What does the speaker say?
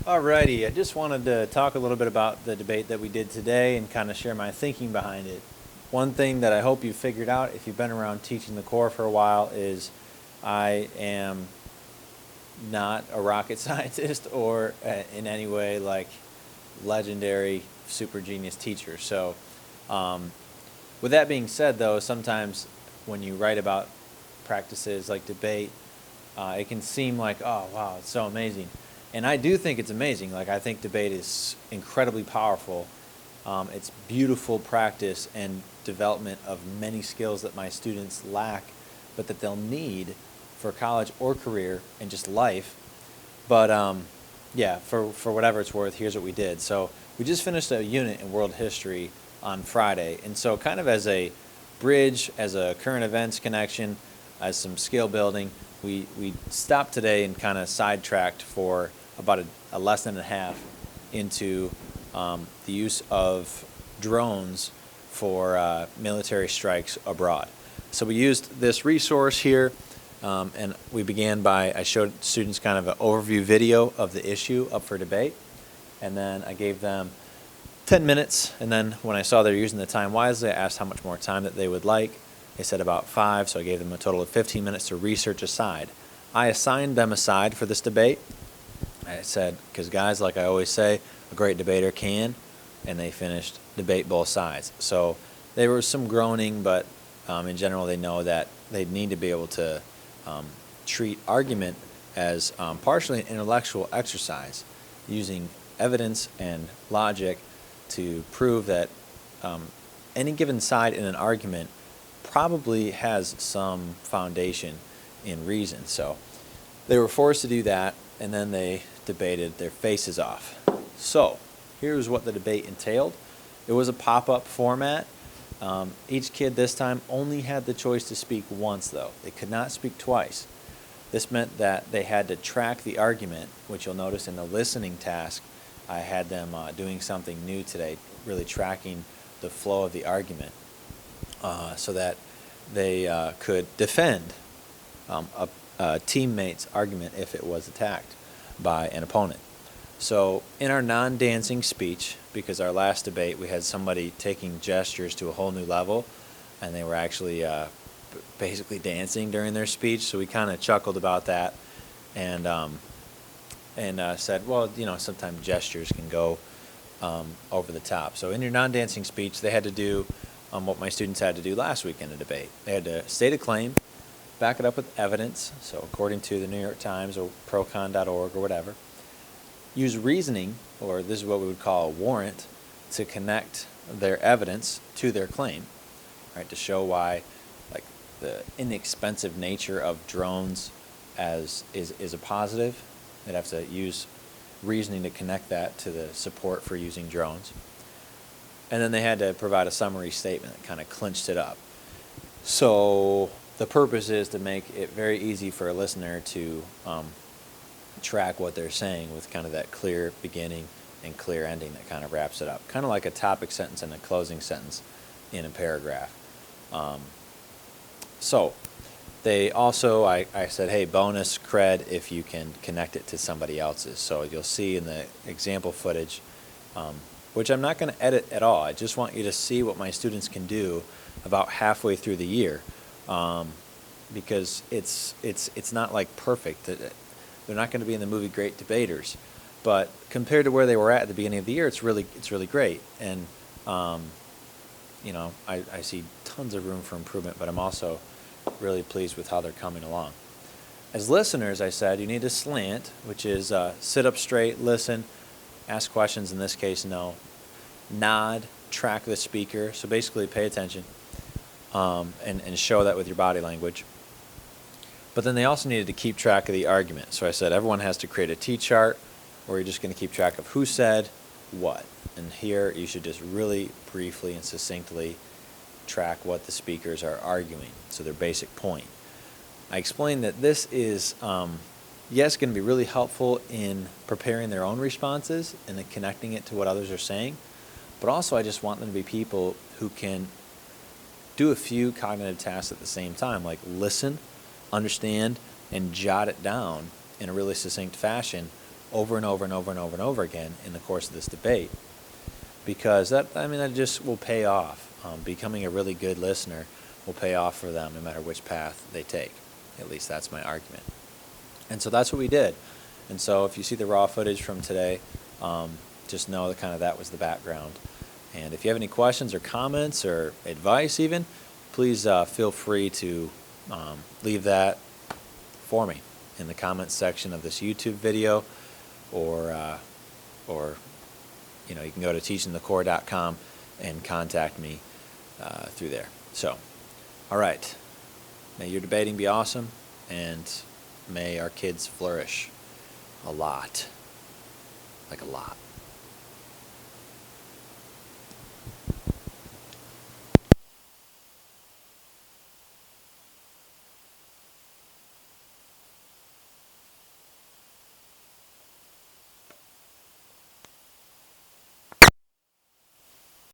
Alrighty, I just wanted to talk a little bit about the debate that we did today and kind of share my thinking behind it. One thing that I hope you figured out if you've been around teaching the core for a while is I am not a rocket scientist or in any way like legendary super genius teacher. So with that being said, though, sometimes when you write about practices like debate, it can seem like, oh, wow, it's so amazing. And I do think it's amazing. Like, I think debate is incredibly powerful. It's beautiful practice and development of many skills that my students lack, but that they'll need for college or career and just life. But yeah, for whatever it's worth, here's what we did. So we just finished a unit in world history on Friday. And so kind of as a bridge, as a current events connection, as some skill building, we stopped today and kind of sidetracked for about a lesson and a half into the use of drones for military strikes abroad. So we used this resource here, and we began by, I showed students kind of an overview video of the issue up for debate, and then I gave them 10 minutes, and then when I saw they were using the time wisely, I asked how much more time that they would like. They said about 5, so I gave them a total of 15 minutes to research a side. I assigned them a side for this debate. I said, because guys, like I always say, a great debater can, and they finished debate both sides. So there was some groaning, but in general they know that they need to be able to treat argument as partially an intellectual exercise, using evidence and logic to prove that any given side in an argument probably has some foundation in reason. So they were forced to do that, and then they debated their faces off. So here's what the debate entailed. It was a pop-up format. Each kid this time only had the choice to speak once, though. They could not speak twice. This meant that they had to track the argument, which you'll notice in the listening task, I had them doing something new today, really tracking the flow of the argument so that they could defend a teammate's argument if it was attacked by an opponent. So in our non-dancing speech, because our last debate we had somebody taking gestures to a whole new level, and they were actually basically dancing during their speech, so we kind of chuckled about that and said, well, you know, sometimes gestures can go over the top. So in your non-dancing speech, they had to do what my students had to do last week in a debate. They had to state a claim, back it up with evidence, so according to the New York Times or procon.org or whatever, use reasoning, or this is what we would call a warrant, to connect their evidence to their claim, right, to show why, like, the inexpensive nature of drones is a positive. They'd have to use reasoning to connect that to the support for using drones. And then they had to provide a summary statement that kind of clinched it up. So the purpose is to make it very easy for a listener to track what they're saying with kind of that clear beginning and clear ending that kind of wraps it up. Kind of like a topic sentence and a closing sentence in a paragraph. So they also, I said, hey, bonus cred if you can connect it to somebody else's. So you'll see in the example footage, which I'm not going to edit at all. I just want you to see what my students can do about halfway through the year, because it's not like perfect. They're not going to be in the movie Great Debaters, but compared to where they were at the beginning of the year, it's really great. And you know, I see tons of room for improvement, but I'm also really pleased with how they're coming along. As listeners, I said, you need a slant, which is sit up straight, listen, ask questions, in this case, no. Nod, track the speaker, so basically pay attention, and show that with your body language. But then they also needed to keep track of the argument. So I said everyone has to create a T-chart, or you're just going to keep track of who said what. And here you should just really briefly and succinctly track what the speakers are arguing, so their basic point. I explained that this is, yes, going to be really helpful in preparing their own responses and then connecting it to what others are saying, but also I just want them to be people who can do a few cognitive tasks at the same time, like listen, understand, and jot it down in a really succinct fashion over and over and over and over and over again in the course of this debate, because that just will pay off. Becoming a really good listener will pay off for them no matter which path they take. At least that's my argument. And so that's what we did. And so if you see the raw footage from today, just know that kind of that was the background. And if you have any questions or comments or advice even, please feel free to leave that for me in the comments section of this YouTube video, or you can go to teachingthecore.com and contact me through there. So, all right. May your debating be awesome, and may our kids flourish a lot. Like a lot.